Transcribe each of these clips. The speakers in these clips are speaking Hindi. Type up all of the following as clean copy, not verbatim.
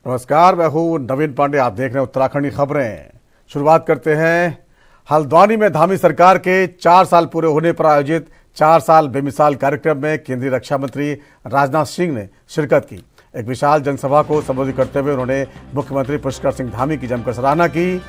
नमस्कार, मैं हूं नवीन पांडे। आप देख रहे हैं उत्तराखंड की खबरें। शुरुआत करते हैं। हल्द्वानी में धामी सरकार के 4 साल पूरे होने पर आयोजित 4 साल बेमिसाल कार्यक्रम में केंद्रीय रक्षा मंत्री राजनाथ सिंह ने शिरकत की। एक विशाल जनसभा को संबोधित करते हुए उन्होंने मुख्यमंत्री पुष्कर सिंह धामी की जमकर सराहना की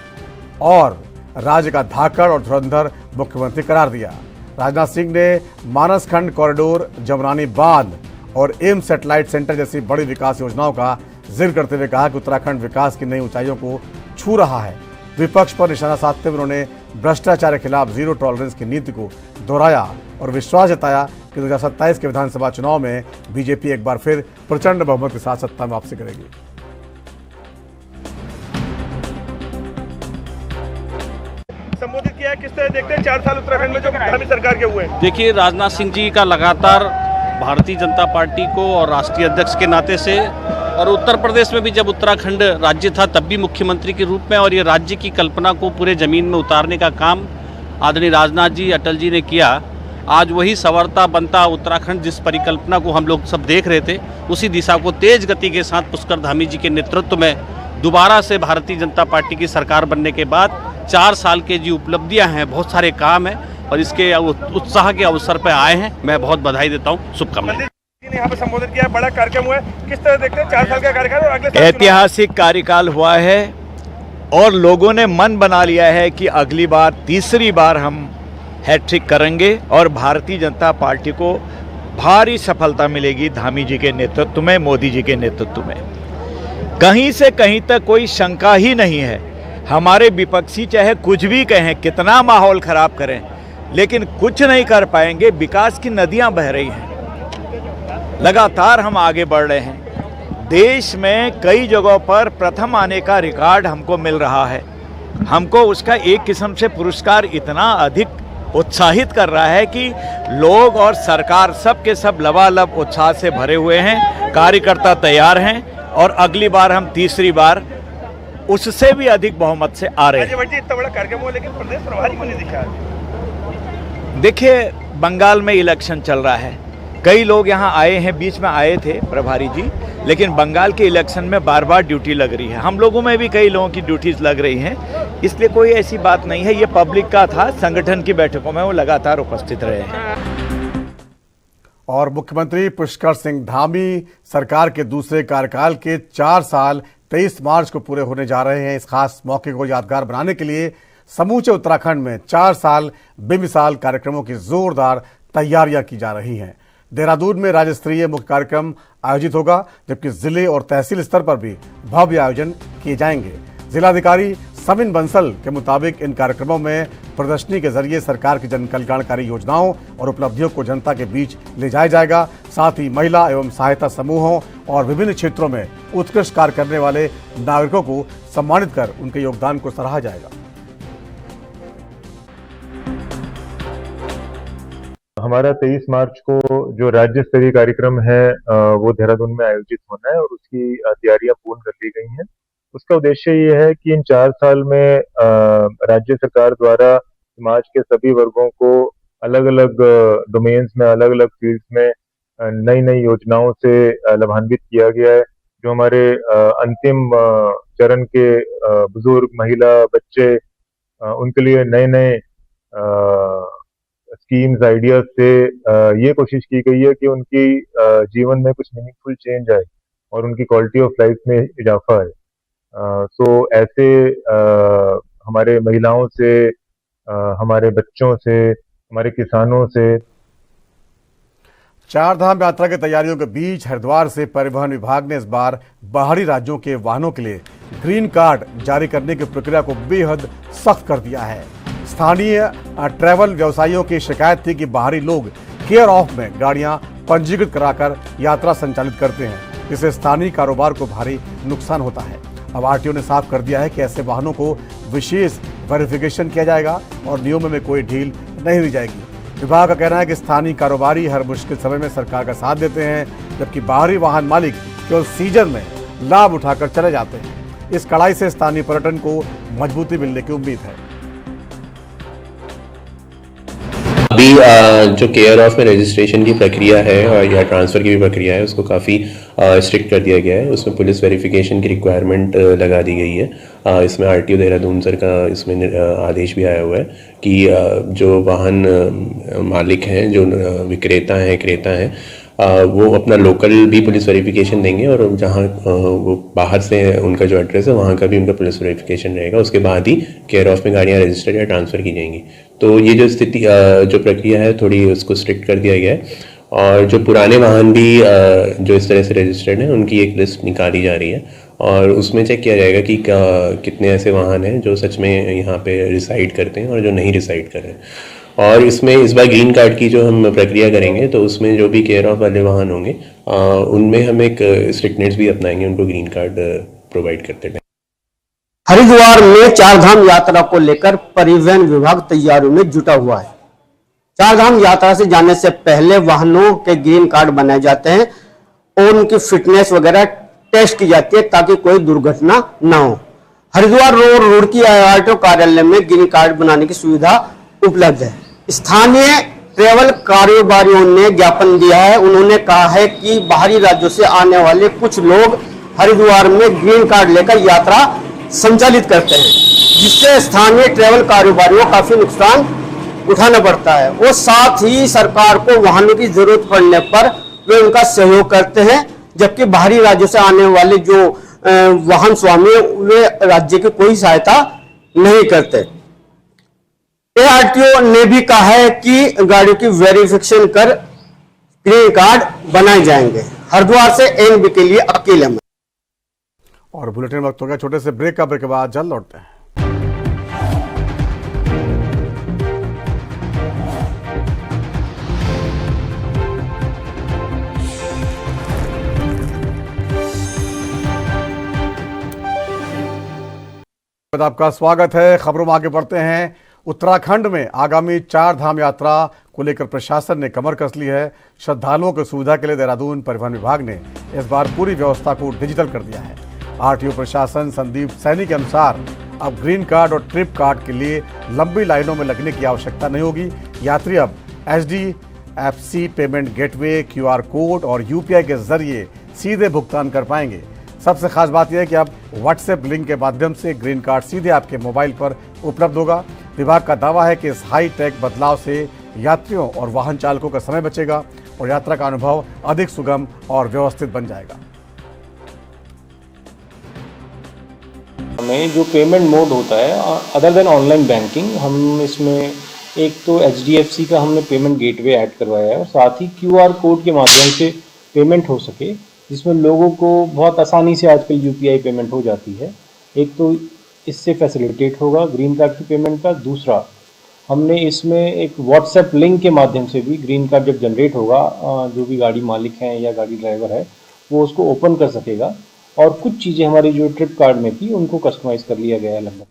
और राज्य का धाकड़ और धुरंधर मुख्यमंत्री करार दिया। राजनाथ सिंह ने मानसखंड कॉरिडोर, जमरानी बांध और एम्स सैटेलाइट सेंटर जैसी बड़ी विकास योजनाओं का जिक्र करते हुए कहा कि उत्तराखंड विकास की नई ऊंचाइयों को छू रहा है। विपक्ष पर निशाना साधते हुए उन्होंने भ्रष्टाचार के खिलाफ जीरो टॉलरेंस की नीति को दोहराया और विश्वास जताया कि 2027 के विधानसभा चुनाव में बीजेपी एक बार फिर प्रचंड बहुमत के साथ सत्ता में वापसी करेगी। संबोधित किया, किस तरह देखते हैं 4 साल उत्तराखंड में जो धामी सरकार के हुए? देखिए, राजनाथ सिंह जी का लगातार भारतीय जनता पार्टी को और राष्ट्रीय अध्यक्ष के नाते से, और उत्तर प्रदेश में भी जब उत्तराखंड राज्य था तब भी मुख्यमंत्री के रूप में, और ये राज्य की कल्पना को पूरे जमीन में उतारने का काम आदरणीय राजनाथ जी, अटल जी ने किया। आज वही संवरता बनता उत्तराखंड, जिस परिकल्पना को हम लोग सब देख रहे थे, उसी दिशा को तेज गति के साथ पुष्कर धामी जी के नेतृत्व में दोबारा से भारतीय जनता पार्टी की सरकार बनने के बाद 4 साल के जो उपलब्धियां हैं, बहुत सारे काम हैं और इसके उत्साह के अवसर पर आए हैं। मैं बहुत बधाई देता हूँ, शुभकामनाएं। यहाँ पर संबोधित किया, बड़ा कार्यक्रम हुआ है, किस तरह देखते हैं 4 साल का कार्यकाल और अगले साल ऐतिहासिक कार्यकाल हुआ है और लोगों ने मन बना लिया है कि अगली बार, तीसरी बार हम हैट्रिक करेंगे और भारतीय जनता पार्टी को भारी सफलता मिलेगी धामी जी के नेतृत्व में, मोदी जी के नेतृत्व में। कहीं से कहीं तक कोई शंका ही नहीं है। हमारे विपक्षी चाहे कुछ भी कहें, कितना माहौल खराब करें, लेकिन कुछ नहीं कर पाएंगे। विकास की नदियां बह रही हैं, लगातार हम आगे बढ़ रहे हैं। देश में कई जगहों पर प्रथम आने का रिकॉर्ड हमको मिल रहा है। हमको उसका एक किस्म से पुरस्कार इतना अधिक उत्साहित कर रहा है कि लोग और सरकार सब के सब लबालब उत्साह से भरे हुए हैं। कार्यकर्ता तैयार हैं और अगली बार हम तीसरी बार उससे भी अधिक बहुमत से आ रहे हैं। इतना बड़ा कार्यक्रम हुआ लेकिन प्रदेश प्रभारी को नहीं दिखा। देखिए, बंगाल में इलेक्शन चल रहा है, कई लोग यहाँ आए हैं, बीच में आए थे प्रभारी जी, लेकिन बंगाल के इलेक्शन में बार बार ड्यूटी लग रही है। हम लोगों में भी कई लोगों की ड्यूटीज लग रही हैं, इसलिए कोई ऐसी बात नहीं है। ये पब्लिक का था, संगठन की बैठकों में वो लगातार उपस्थित रहे हैं। और मुख्यमंत्री पुष्कर सिंह धामी सरकार के दूसरे कार्यकाल के 4 साल 23 मार्च को पूरे होने जा रहे हैं। इस खास मौके को यादगार बनाने के लिए समूचे उत्तराखंड में 4 साल बेमिसाल कार्यक्रमों की जोरदार तैयारियां की जा रही हैं। देहरादून में राज्य स्तरीय मुख्य कार्यक्रम आयोजित होगा, जबकि जिले और तहसील स्तर पर भी भव्य आयोजन किए जाएंगे। जिलाधिकारी सविन बंसल के मुताबिक इन कार्यक्रमों में प्रदर्शनी के जरिए सरकार की जन कल्याणकारी योजनाओं और उपलब्धियों को जनता के बीच ले जाया जाएगा। साथ ही महिला एवं सहायता समूहों और विभिन्न क्षेत्रों में उत्कृष्ट कार्य करने वाले नागरिकों को सम्मानित कर उनके योगदान को सराहा जाएगा। हमारा 23 मार्च को जो राज्य स्तरीय कार्यक्रम है वो देहरादून में आयोजित होना है और उसकी तैयारियां पूर्ण कर ली गई हैं। उसका उद्देश्य ये है कि इन 4 साल में राज्य सरकार द्वारा समाज के सभी वर्गों को अलग अलग डोमेन्स में, अलग अलग फील्ड्स में नई नई योजनाओं से लाभान्वित किया गया है। जो हमारे अंतिम चरण के बुजुर्ग, महिला, बच्चे, उनके लिए नए नए स्कीम्स, आइडियाज से ये कोशिश की गई है कि उनकी जीवन में कुछ मीनिंगफुल चेंज आए और उनकी क्वालिटी ऑफ लाइफ में इजाफा आए। सो ऐसे हमारे महिलाओं से, हमारे बच्चों से, हमारे किसानों से। 4 धाम यात्रा की तैयारियों के बीच हरिद्वार से परिवहन विभाग ने इस बार बाहरी राज्यों के वाहनों के लिए ग्रीन कार्ड जारी करने की प्रक्रिया को बेहद सख्त कर दिया है। स्थानीय ट्रैवल व्यवसायियों की शिकायत थी कि बाहरी लोग केयर ऑफ में गाड़ियां पंजीकृत कराकर यात्रा संचालित करते हैं, जिससे स्थानीय कारोबार को भारी नुकसान होता है। अब आरटीओ ने साफ कर दिया है कि ऐसे वाहनों को विशेष वेरिफिकेशन किया जाएगा और नियमों में कोई ढील नहीं दी जाएगी। विभाग का कहना है कि स्थानीय कारोबारी हर मुश्किल समय में सरकार का साथ देते हैं, जबकि बाहरी वाहन मालिक केवल सीजन में लाभ उठाकर चले जाते हैं। इस कड़ाई से स्थानीय पर्यटन को मजबूती मिलने की उम्मीद है। अभी जो केयर ऑफ में रजिस्ट्रेशन की प्रक्रिया है और या ट्रांसफ़र की भी प्रक्रिया है उसको काफ़ी स्ट्रिक्ट कर दिया गया है। उसमें पुलिस वेरिफिकेशन की रिक्वायरमेंट लगा दी गई है। इसमें आरटीओ देहरादून सर का इसमें आदेश भी आया हुआ है कि जो वाहन मालिक हैं, जो विक्रेता हैं, क्रेता हैं, वो अपना लोकल भी पुलिस वेरिफिकेशन देंगे और जहाँ वो बाहर से उनका जो एड्रेस है वहाँ का भी उनका पुलिस वेरिफिकेशन रहेगा। उसके बाद ही केयर ऑफ में गाड़ियाँ रजिस्टर्ड या ट्रांसफ़र की जाएंगी। तो ये जो स्थिति जो प्रक्रिया है थोड़ी उसको स्ट्रिक्ट कर दिया गया है और जो पुराने वाहन भी जो इस तरह से रजिस्टर्ड हैं उनकी एक लिस्ट निकाली जा रही है और उसमें चेक किया जाएगा कि कितने ऐसे वाहन हैं जो सच में यहाँ पे रिसाइड करते हैं और जो नहीं रिसाइड कर रहे हैं। और इसमें इस बार ग्रीन कार्ड की जो हम प्रक्रिया करेंगे तो उसमें जो भी केयर ऑफ वाले वाहन होंगे उनमें हम एक स्ट्रिक्टनेस भी अपनाएंगे, उनको ग्रीन कार्ड प्रोवाइड करते हैं। हरिद्वार में चारधाम यात्रा को लेकर परिवहन विभाग तैयारियों में जुटा हुआ है। चारधाम यात्रा से जाने से पहले वाहनों के ग्रीन कार्ड बनाए जाते हैं और उनकी फिटनेस वगैरह टेस्ट की जाती है ताकि कोई दुर्घटना न हो। हरिद्वार रोड की आरटीओ कार्यालय में ग्रीन कार्ड बनाने की सुविधा उपलब्ध है। स्थानीय ट्रेवल कारोबारियों ने ज्ञापन दिया है। उन्होंने कहा है कि बाहरी राज्यों से आने वाले कुछ लोग हरिद्वार में ग्रीन कार्ड लेकर यात्रा संचालित करते हैं, जिससे स्थानीय ट्रेवल कारोबारियों को काफी नुकसान उठाना पड़ता है। वो साथ ही सरकार को वाहनों की जरूरत पड़ने पर वे उनका सहयोग करते हैं, जबकि बाहरी राज्यों से आने वाले जो वाहन स्वामी वे राज्य की कोई सहायता नहीं करते। आरटीओ ने भी कहा है कि गाड़ियों की वेरिफिकेशन कर ग्रीन कार्ड बनाए जाएंगे। हरिद्वार से एनबी के लिए अकेले में। और बुलेटिन वक्त हो गया छोटे से ब्रेक का। ब्रेक के बाद जल्द लौटते हैं। आपका स्वागत है। खबरों में आगे बढ़ते हैं। उत्तराखंड में आगामी चार धाम यात्रा को लेकर प्रशासन ने कमर कस ली है। श्रद्धालुओं की सुविधा के लिए देहरादून परिवहन विभाग ने इस बार पूरी व्यवस्था को डिजिटल कर दिया है। आरटीओ प्रशासन संदीप सैनी के अनुसार अब ग्रीन कार्ड और ट्रिप कार्ड के लिए लंबी लाइनों में लगने की आवश्यकता नहीं होगी। यात्री अब HDFC payment gateway, QR code और UPI के जरिए सीधे भुगतान कर पाएंगे। सबसे खास बात यह है कि अब व्हाट्सएप लिंक के माध्यम से ग्रीन कार्ड सीधे आपके मोबाइल पर उपलब्ध होगा। विभाग का दावा है कि इस हाई टेक बदलाव से यात्रियों और वाहन चालकों का समय बचेगा और यात्रा का अनुभव अधिक सुगम और व्यवस्थित बन जाएगा। हमें जो पेमेंट मोड होता है अदर देन ऑनलाइन बैंकिंग, हम इसमें एक तो HDFC का हमने पेमेंट गेटवे ऐड करवाया है और साथ ही QR कोड के माध्यम से पेमेंट हो सके, जिसमें लोगों को बहुत आसानी से आजकल UPI पेमेंट हो जाती है। एक तो इससे फैसिलिटेट होगा ग्रीन कार्ड की पेमेंट का। दूसरा, हमने इसमें एक व्हाट्सएप लिंक के माध्यम से भी ग्रीन कार्ड जब जनरेट होगा, जो भी गाड़ी मालिक हैं या गाड़ी ड्राइवर है वो उसको ओपन कर सकेगा। और कुछ चीज़ें हमारी जो ट्रिप कार्ड में थी उनको कस्टमाइज़ कर लिया गया है लगभग।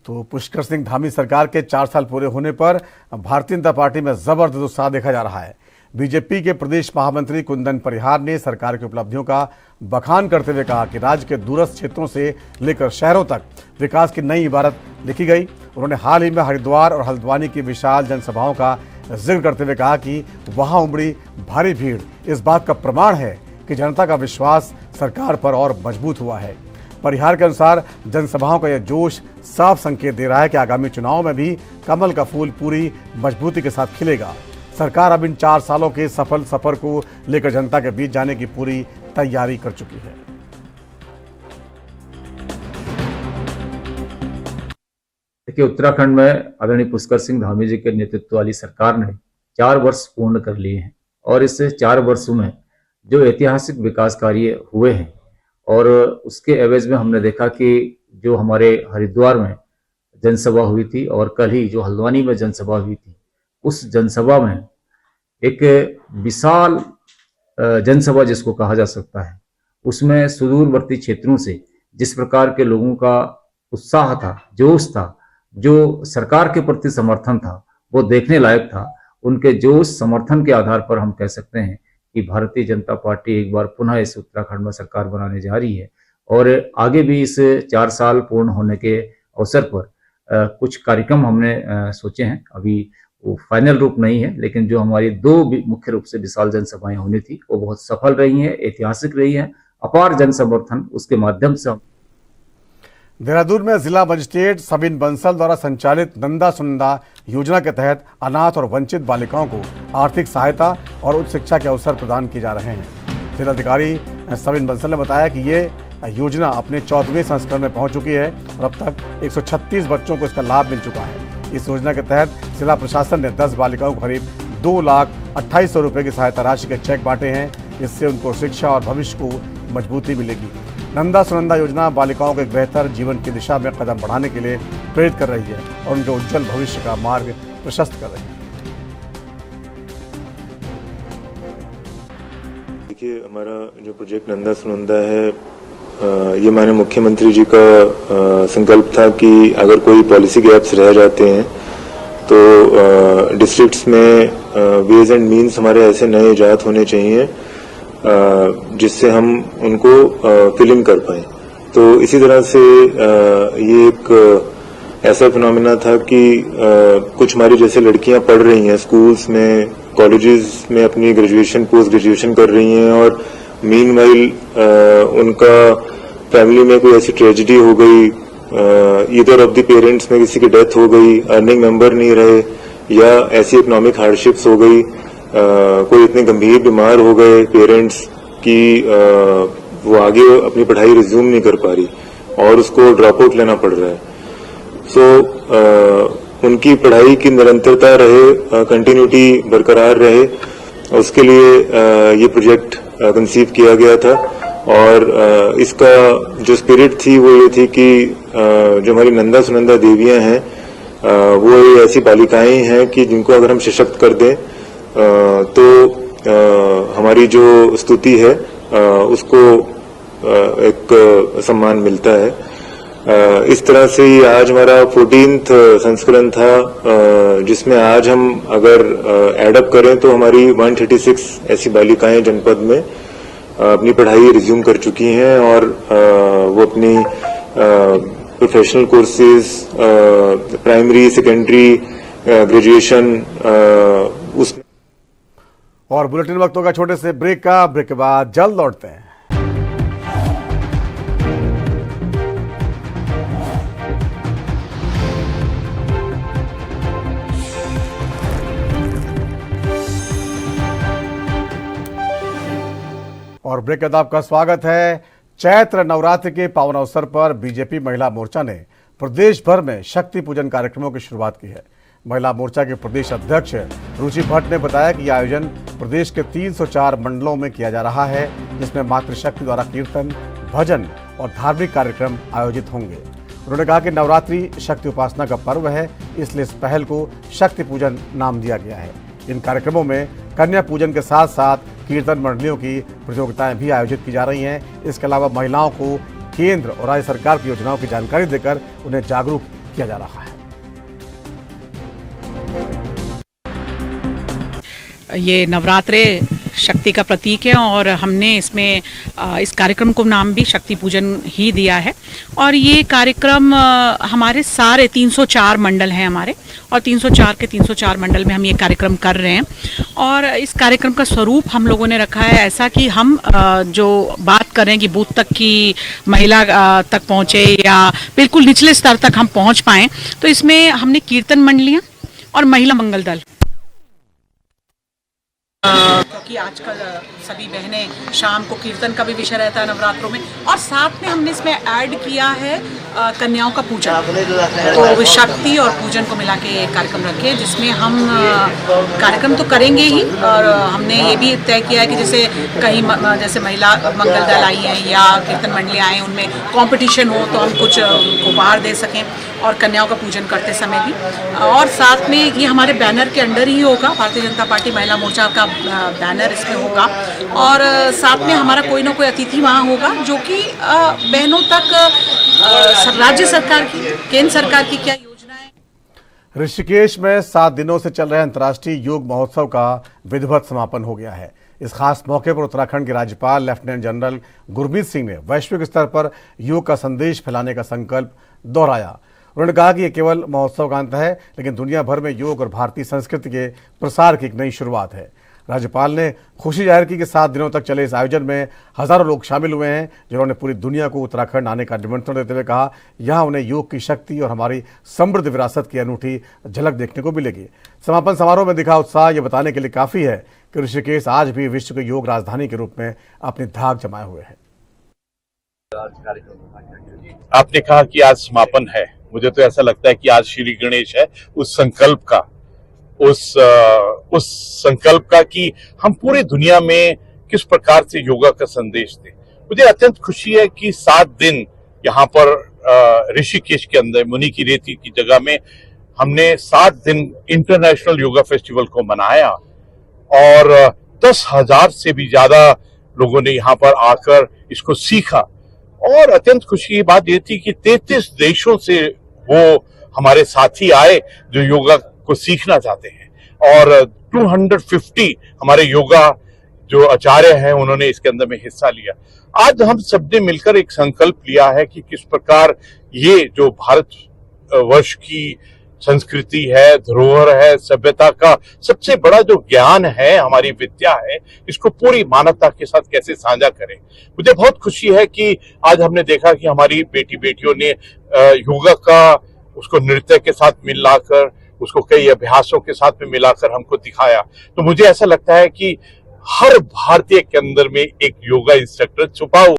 तो पुष्कर सिंह धामी सरकार के 4 साल पूरे होने पर भारतीय जनता पार्टी में जबरदस्त उत्साह देखा जा रहा है। बीजेपी के प्रदेश महामंत्री कुंदन परिहार ने सरकार की उपलब्धियों का बखान करते हुए कहा कि राज्य के दूरस्थ क्षेत्रों से लेकर शहरों तक विकास की नई इबारत लिखी गई। उन्होंने हाल ही में हरिद्वार और हल्द्वानी की विशाल जनसभाओं का जिक्र करते हुए कहा कि वहां उमड़ी भारी भीड़ इस बात का प्रमाण है कि जनता का विश्वास सरकार पर और मजबूत हुआ है। परिहार के अनुसार जनसभाओं का यह जोश साफ संकेत दे रहा है कि आगामी चुनाव में भी कमल का फूल पूरी मजबूती के साथ खिलेगा। सरकार अब इन 4 सालों के सफल सफर को लेकर जनता के बीच जाने की पूरी तैयारी कर चुकी है। देखिए, उत्तराखंड में आदरणीय पुष्कर सिंह धामी जी के नेतृत्व वाली सरकार ने 4 वर्ष पूर्ण कर लिए हैं और इस 4 वर्षों में जो ऐतिहासिक विकास कार्य हुए हैं और उसके एवज में हमने देखा कि जो हमारे हरिद्वार में जनसभा हुई थी और कल ही जो हल्द्वानी में जनसभा हुई थी, उस जनसभा में एक विशाल जनसभा जिसको कहा जा सकता है, उसमें सुदूरवर्ती क्षेत्रों से जिस प्रकार के लोगों का उत्साह था, जोश था, जो सरकार के प्रति समर्थन था, वो देखने लायक था। उनके जोश समर्थन के आधार पर हम कह सकते हैं कि भारतीय जनता पार्टी एक बार पुनः इस उत्तराखंड में सरकार बनाने जा रही है और आगे भी इस 4 साल पूर्ण होने के अवसर पर कुछ कार्यक्रम हमने सोचे हैं। अभी वो फाइनल रूप नहीं है, लेकिन जो हमारी दो मुख्य रूप से विशाल जनसभाएं होनी थी वो बहुत सफल रही हैं, ऐतिहासिक रही हैं, अपार जन समर्थन उसके माध्यम से हम देहरादून में जिला मजिस्ट्रेट सबिन बंसल द्वारा संचालित नंदा सुनंदा योजना के तहत अनाथ और वंचित बालिकाओं को आर्थिक सहायता और उच्च शिक्षा के अवसर प्रदान किए जा रहे हैं। जिलाधिकारी सबिन बंसल ने बताया कि ये योजना अपने 14वें संस्करण में पहुंच चुकी है और अब तक 136 बच्चों को इसका लाभ मिल चुका है। इस योजना के तहत जिला प्रशासन ने 10 बालिकाओं को करीब 2,28,000 रुपए की सहायता राशि के चेक बांटे हैं, जिससे उनको शिक्षा और भविष्य को मजबूती मिलेगी। नंदा सुनंदा योजना बालिकाओं को एक बेहतर जीवन की दिशा में कदम बढ़ाने के लिए प्रेरित कर रही है और उनके उज्जवल भविष्य का मार्ग प्रशस्त कर रही है। देखिए, हमारा जो प्रोजेक्ट नंदा सुनंदा है, ये माननीय मुख्यमंत्री जी का संकल्प था कि अगर कोई पॉलिसी गैप्स रह जाते हैं तो डिस्ट्रिक्ट्स में वेज एंड मीन्स हमारे ऐसे नए इजाद होने चाहिए जिससे हम उनको फिल इन कर पाए। तो इसी तरह से ये एक ऐसा फिनोमेना था कि कुछ हमारी जैसे लड़कियां पढ़ रही हैं स्कूल्स में, कॉलेजेस में अपनी ग्रेजुएशन पोस्ट ग्रेजुएशन कर रही हैं और मीनवाइल उनका फैमिली में कोई ऐसी ट्रेजेडी हो गई, ईदर ऑफ द पेरेंट्स में किसी की डेथ हो गई, अर्निंग मेंबर नहीं रहे, या ऐसी इकोनॉमिक हार्डशिप्स हो गई, कोई इतने गंभीर बीमार हो गए पेरेंट्स कि वो आगे अपनी पढ़ाई रिज्यूम नहीं कर पा रही और उसको ड्रॉप आउट लेना पड़ रहा है। सो उनकी पढ़ाई की निरंतरता रहे, कंटिन्यूटी बरकरार रहे, उसके लिए ये प्रोजेक्ट कंसीव किया गया था। और इसका जो स्पिरिट थी वो ये थी कि जो हमारी नंदा सुनंदा देवियां हैं वो ऐसी बालिकाएं हैं कि जिनको अगर हम सशक्त कर दें तो हमारी जो स्तुति है उसको एक सम्मान मिलता है। इस तरह से ये आज हमारा 14th संस्करण था, जिसमें आज हम अगर एडअप करें तो हमारी 136 ऐसी बालिकाएं जनपद में अपनी पढ़ाई रिज्यूम कर चुकी हैं और वो अपनी professional courses, primary, secondary, graduation उस। और बुलेटिन वक्त होगा छोटे से ब्रेक का, ब्रेक के बाद जल्द लौटते हैं। और ब्रेक के बाद आपका स्वागत है। चैत्र नवरात्रि के पावन अवसर पर बीजेपी महिला मोर्चा ने प्रदेश भर में शक्ति पूजन कार्यक्रमों की शुरुआत की है। महिला मोर्चा के प्रदेश अध्यक्ष रुचि भट्ट ने बताया कि यह आयोजन प्रदेश के 304 मंडलों में किया जा रहा है, जिसमें मातृशक्ति द्वारा कीर्तन, भजन और धार्मिक कार्यक्रम आयोजित होंगे। उन्होंने कहा कि नवरात्रि शक्ति उपासना का पर्व है, इसलिए इस पहल को शक्ति पूजन नाम दिया गया है। इन कार्यक्रमों में कन्या पूजन के साथ साथ कीर्तन मंडलियों की प्रतियोगिताएं भी आयोजित की जा रही हैं। इसके अलावा महिलाओं को केंद्र और राज्य सरकार की योजनाओं की जानकारी देकर उन्हें जागरूक किया जा रहा है। ये नवरात्रे शक्ति का प्रतीक है और हमने इसमें इस कार्यक्रम को नाम भी शक्ति पूजन ही दिया है। और ये कार्यक्रम हमारे सारे 304 मंडल हैं हमारे, और 304 के 304 मंडल में हम ये कार्यक्रम कर रहे हैं। और इस कार्यक्रम का स्वरूप हम लोगों ने रखा है ऐसा कि हम जो बात कर रहे हैं कि बूथ तक की महिला तक पहुँचे या बिल्कुल निचले स्तर तक हम पहुँच पाएँ, तो इसमें हमने कीर्तन मंडलियाँ और महिला मंगल दल, क्योंकि आजकल सभी बहनें शाम को कीर्तन का भी विषय रहता है नवरात्रों में, और साथ में हमने इसमें ऐड किया है कन्याओं का पूजन। तो शक्ति और पूजन को मिला के कार्यक्रम रखे, जिसमें हम कार्यक्रम तो करेंगे ही, और हमने ये भी तय किया है कि जैसे कहीं जैसे महिला मंगल दल आई हैं या कीर्तन मंडली आए, उनमें कंपटीशन हो तो हम कुछ उपहार दे सकें, और कन्याओं का पूजन करते समय भी। और साथ में ये हमारे बैनर के अंडर ही होगा, भारतीय जनता पार्टी महिला मोर्चा का बैनर इसमें होगा, और साथ में हमारा कोई ना कोई अतिथि वहाँ होगा जो कि बहनों तक राज्य सरकार की, केंद्र सरकार की क्या योजनाएं। ऋषिकेश में 7 दिनों से चल रहे अंतर्राष्ट्रीय योग महोत्सव का विधिवत समापन हो गया है। इस खास मौके पर उत्तराखंड के राज्यपाल लेफ्टिनेंट जनरल गुरमीत सिंह ने वैश्विक स्तर पर योग का संदेश फैलाने का संकल्प दोहराया। उन्होंने कहा कि यह केवल महोत्सव का अंत है, लेकिन दुनिया भर में योग और भारतीय संस्कृति के प्रसार की एक नई शुरुआत है। राज्यपाल ने खुशी जाहिर की कि 7 दिनों तक चले इस आयोजन में हजारों लोग शामिल हुए हैं, जिन्होंने पूरी दुनिया को उत्तराखंड आने का निमंत्रण देते हुए कहा, यहाँ उन्हें योग की शक्ति और हमारी समृद्ध विरासत की अनूठी झलक देखने को मिलेगी। समापन समारोह में दिखा उत्साह ये बताने के लिए काफी है कि ऋषिकेश आज भी विश्व की योग राजधानी के रूप में अपनी धाक जमाए हुए है। आपने कहा कि आज समापन है, मुझे तो ऐसा लगता है कि आज श्री गणेश है उस संकल्प का कि हम पूरी दुनिया में किस प्रकार से योगा का संदेश दें। मुझे अत्यंत खुशी है कि 7 दिन यहाँ पर ऋषिकेश के अंदर मुनि की रेती की जगह में हमने 7 दिन इंटरनेशनल योगा फेस्टिवल को मनाया और 10,000 से भी ज्यादा लोगों ने यहाँ पर आकर इसको सीखा। और अत्यंत खुशी की बात यह थी कि 33 देशों से वो हमारे साथी आए जो योगा को सीखना चाहते हैं और 250 हमारे योगा जो आचार्य हैं उन्होंने इसके अंदर में हिस्सा लिया। आज हम सबने मिलकर एक संकल्प लिया है कि किस प्रकार ये जो भारत वर्ष की संस्कृति है, धरोहर है, सभ्यता का सबसे बड़ा जो ज्ञान है, हमारी विद्या है, इसको पूरी मानवता के साथ कैसे साझा करें। मुझे बहुत खुशी है कि आज हमने देखा कि हमारी बेटियों ने योगा का उसको नृत्य के साथ मिलाकर, उसको कई अभ्यासों के साथ में मिलाकर हमको दिखाया। तो मुझे ऐसा लगता है कि हर भारतीय के अंदर में एक योगा इंस्ट्रक्टर छुपा हुआ।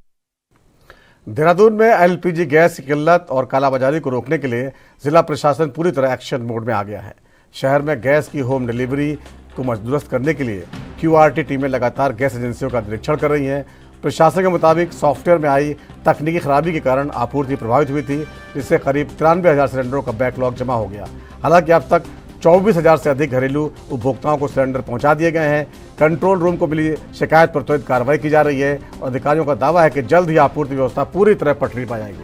देहरादून में एलपीजी गैस की किल्लत और कालाबाजारी को रोकने के लिए जिला प्रशासन पूरी तरह एक्शन मोड में आ गया है। शहर में गैस की होम डिलीवरी को दुरुस्त करने के लिए क्यूआरटी टीमें लगातार गैस एजेंसियों का निरीक्षण कर रही हैं। प्रशासन के मुताबिक सॉफ्टवेयर में आई तकनीकी खराबी के कारण आपूर्ति प्रभावित हुई थी, जिससे करीब 93,000 सिलेंडरों का बैकलॉग जमा हो गया। हालांकि अब तक 24,000 से अधिक घरेलू उपभोक्ताओं को सिलेंडर पहुंचा दिए गए हैं। कंट्रोल रूम को मिली शिकायत पर त्वरित कार्रवाई की जा रही है और अधिकारियों का दावा है कि जल्द ही आपूर्ति व्यवस्था पूरी तरह पटरी पर आएगी।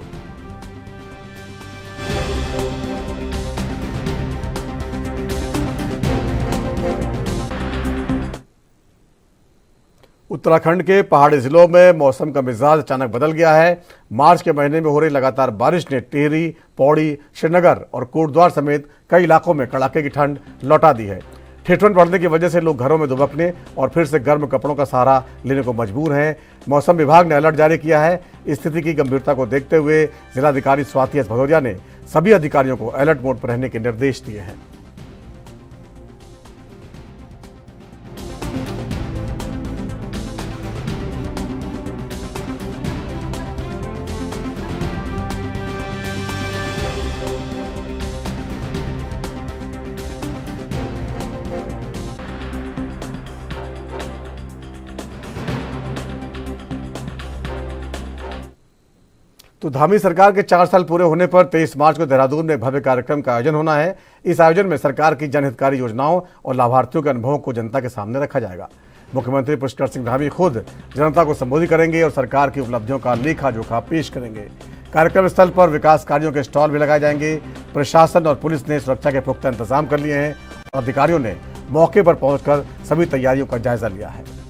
उत्तराखंड के पहाड़ी जिलों में मौसम का मिजाज अचानक बदल गया है। मार्च के महीने में हो रही लगातार बारिश ने टिहरी, पौड़ी, श्रीनगर और कोटद्वार समेत कई इलाकों में कड़ाके की ठंड लौटा दी है। ठिठुरन पड़ने की वजह से लोग घरों में दुबकने और फिर से गर्म कपड़ों का सहारा लेने को मजबूर हैं। मौसम विभाग ने अलर्ट जारी किया है। स्थिति की गंभीरता को देखते हुए जिलाधिकारी स्वाति एस भदौरिया ने सभी अधिकारियों को अलर्ट मोड पर रहने के निर्देश दिए हैं। तो धामी सरकार के 4 साल पूरे होने पर 23 मार्च को देहरादून में भव्य कार्यक्रम का आयोजन होना है। इस आयोजन में सरकार की जनहितकारी योजनाओं और लाभार्थियों के अनुभवों को जनता के सामने रखा जाएगा। मुख्यमंत्री पुष्कर सिंह धामी खुद जनता को संबोधित करेंगे और सरकार की उपलब्धियों का लेखा जोखा पेश करेंगे। कार्यक्रम स्थल पर विकास कार्यों के स्टॉल भी लगाए जाएंगे। प्रशासन और पुलिस ने सुरक्षा के पुख्ता इंतजाम कर लिए हैं और अधिकारियों ने मौके पर पहुंचकर सभी तैयारियों का जायजा लिया है।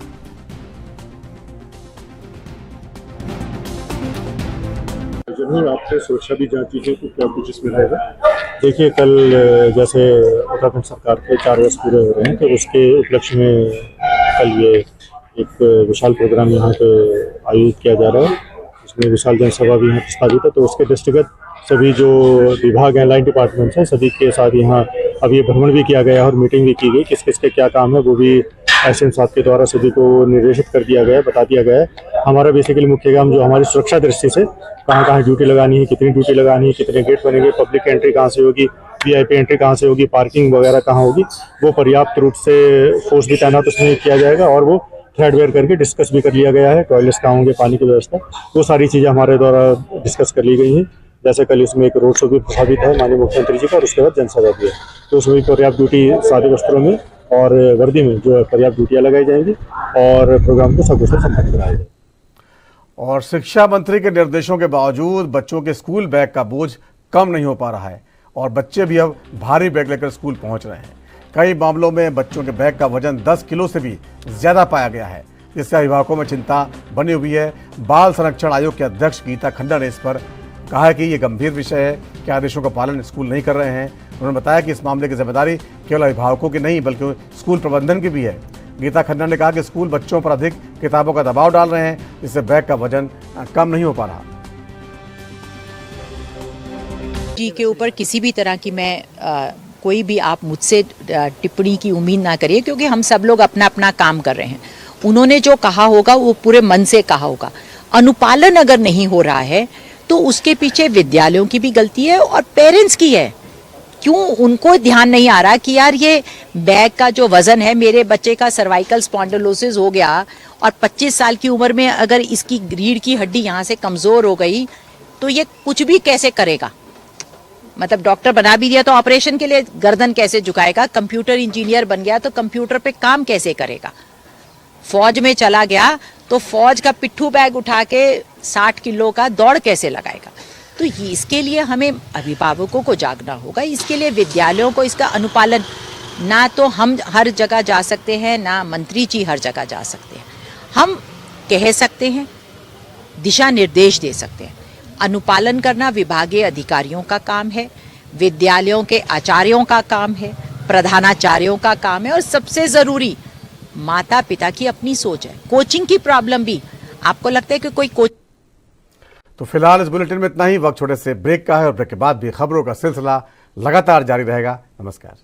जरूर आपसे सुरक्षा भी जांची है कि क्या कुछ इसमें रहेगा। देखिए, कल जैसे उत्तराखंड सरकार के 4 वर्ष पूरे हो रहे हैं, तो उसके उपलक्ष्य में कल ये एक विशाल प्रोग्राम यहाँ पे आयोजित किया जा रहा है। उसमें विशाल जनसभा भी यहाँ प्रस्तावित है। तो उसके दृष्टिगत सभी जो विभाग हैं, लाइन डिपार्टमेंट्स हैं, सभी के साथ यहाँ अब ये भ्रमण भी किया गया और मीटिंग भी की गई। किस किस के क्या काम है वो भी एसएम साहब के द्वारा सभी को निर्देशित कर दिया गया है, बता दिया गया है। हमारा बेसिकली मुख्य काम जो हमारी सुरक्षा दृष्टि से कहाँ कहाँ ड्यूटी लगानी है, कितनी ड्यूटी लगानी है, कितने गेट बनेंगे, पब्लिक एंट्री कहाँ से होगी, वीआईपी एंट्री कहाँ से होगी, पार्किंग वगैरह कहाँ होगी, वो पर्याप्त रूप से फोर्स भी तैनात उसमें किया जाएगा और वो थ्रेडवेयर करके डिस्कस भी कर लिया गया है। टॉयलेट्स कहाँ होंगे, पानी की व्यवस्था, वो सारी चीज़ें हमारे द्वारा डिस्कस कर ली गई हैं। जैसे कल इसमें एक रोड शो भी प्रस्तावित है माननीय मुख्यमंत्री जी का और उसके बाद जनसभा भी है। तो उसमें भी पर्याप्त ड्यूटी सादे वस्त्रों में और वर्दी में जो पर्याप्त ड्यूटियाँ लगाई जाएंगी और प्रोग्राम को सकुशल संपन्न कराया जाएगा। और शिक्षा मंत्री के निर्देशों के बावजूद बच्चों के स्कूल बैग का बोझ कम नहीं हो पा रहा है और बच्चे भी अब भारी बैग लेकर स्कूल पहुंच रहे हैं। कई मामलों में बच्चों के बैग का वजन 10 किलो से भी ज्यादा पाया गया है, जिससे अभिभावकों में चिंता बनी हुई है। बाल संरक्षण आयोग के अध्यक्ष गीता खन्ना ने इस पर कहा है कि ये गंभीर विषय है कि आदेशों का पालन स्कूल नहीं कर रहे हैं। उन्होंने बताया कि इस मामले की जिम्मेदारी केवल अभिभावकों की नहीं बल्कि स्कूल प्रबंधन की भी है। गीता खन्ना ने कहा कि स्कूल बच्चों पर अधिक किताबों का दबाव डाल रहे हैं, जिससे बैग का वजन कम नहीं हो पा रहा। जी के ऊपर किसी भी तरह की मैं कोई भी आप मुझसे टिप्पणी की उम्मीद ना करिए, क्योंकि हम सब लोग अपना अपना काम कर रहे हैं। उन्होंने जो कहा होगा वो पूरे मन से कहा होगा। अनुपालन अगर नहीं हो रहा है तो उसके पीछे विद्यालयों की भी गलती है और पेरेंट्स की है। क्यों उनको ध्यान नहीं आ रहा कि यार ये बैग का जो वजन है, मेरे बच्चे का सर्वाइकल स्पॉन्डिलोसिस हो गया और 25 साल की उम्र में अगर इसकी रीढ़ की हड्डी यहाँ से कमजोर हो गई तो ये कुछ भी कैसे करेगा। मतलब डॉक्टर बना भी दिया तो ऑपरेशन के लिए गर्दन कैसे झुकाएगा, कंप्यूटर इंजीनियर बन गया तो कंप्यूटर पे काम कैसे करेगा, फौज में चला गया तो फौज का पिट्ठू बैग उठा के 60 किलो का दौड़ कैसे लगाएगा। तो इसके लिए हमें अभिभावकों को जागना होगा, इसके लिए विद्यालयों को इसका अनुपालन, ना तो हम हर जगह जा सकते हैं ना मंत्री जी हर जगह जा सकते हैं। हम कह सकते हैं, दिशा निर्देश दे सकते हैं, अनुपालन करना विभागीय अधिकारियों का काम है, विद्यालयों के आचार्यों का काम है, प्रधानाचार्यों का काम है और सबसे ज़रूरी माता पिता की अपनी सोच है। कोचिंग की प्रॉब्लम भी आपको लगता है कि कोई कोच। तो फिलहाल इस बुलेटिन में इतना ही। वक्त छोटे से ब्रेक का है और ब्रेक के बाद भी खबरों का सिलसिला लगातार जारी रहेगा। नमस्कार।